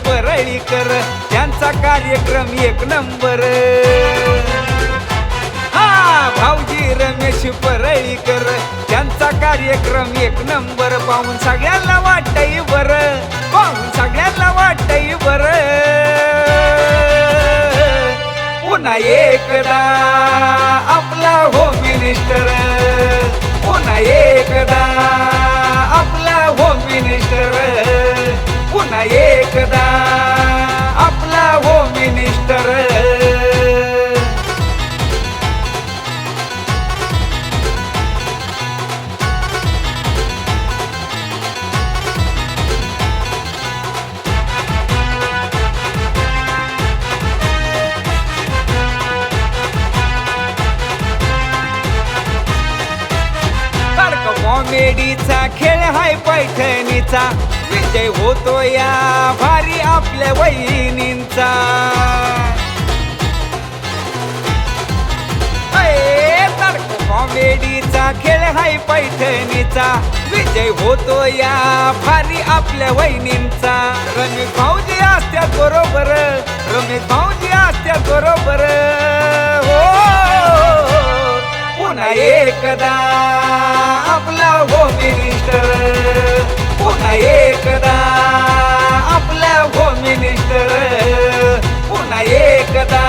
परळीकर, त्यांचा कार्यक्रम एक नंबर। हा भाऊजी रमेश परळीकर, त्यांचा कार्यक्रम एक नंबर। पाहून सगळ्यांना वाटतंय बरं, पाहून सगळ्यांना वाटतंय बरं। पुन्हा एकदा आपला होम मिनिस्टर, पुन्हा एकदा आपला होम मिनिस्टर, पुन्हा एकदा आपला होम मिनिस्टर। कॉमेडीचा खेळ हाय पैठणीचा, विजय होतो या भारी आपल्या वहिनींचा। कॉमेडीचा खेळ हाय पैठणीचा, विजय होतो या भारी आपल्या वहिनींचा। रमेश भाऊजी असत्यात बरोबर, रमेश भाऊजी असत्यात बरोबर। हो पुन्हा एकदा आपला होम मिनिस्टर, पुन्हा एकदा आपला होम मिनिस्टर, पुन्हा एकदा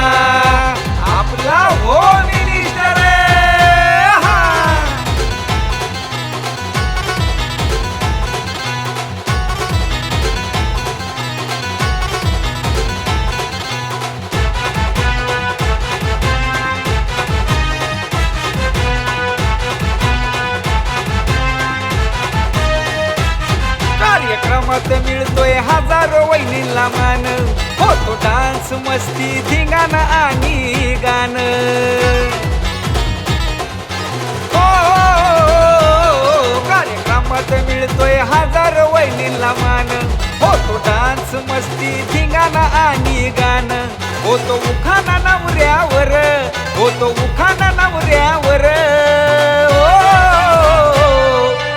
आपला होम मिनिस्टर। कार्यक्रमात मिळतोय हजारो वहिनींना मान, होतो डान्स मस्ती धिंगाणा आणि गाणं। हो कार्यक्रमात मिळतोय हजारो वहिनींना मान, होतो डान्स मस्ती धिंगाणा आणि गाणं। होतो उखाणा नवऱ्यावर, होतो उखाणा नवऱ्यावर।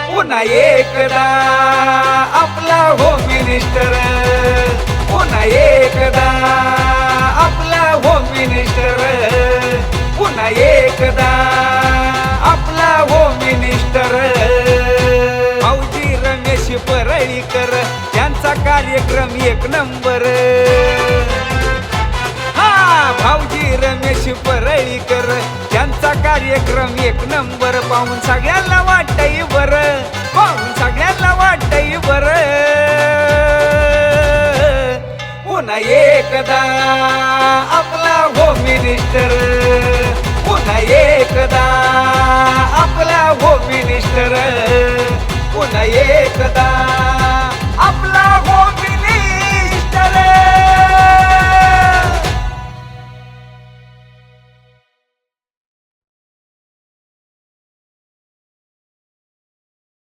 पुन्हा एकदा आपला होम मिनिस्टर, पुन्हा एकदा आपला होम मिनिस्टर, पुन्हा एकदा आपला होम मिनिस्टर। भाऊजी रमेश परळीकर, त्यांचा कार्यक्रम एक नंबर। हा भाऊजी रमेश परळीकर, त्यांचा कार्यक्रम एक नंबर। पाहून सगळ्यांना वाटतंय बरं, पाहून सगळ्यांना वाटतंय बरं। पुन्हा एकदा आपला होम मिनिस्टर, पुन्हा एकदा आपला होम मिनिस्टर, पुन्हा एकदा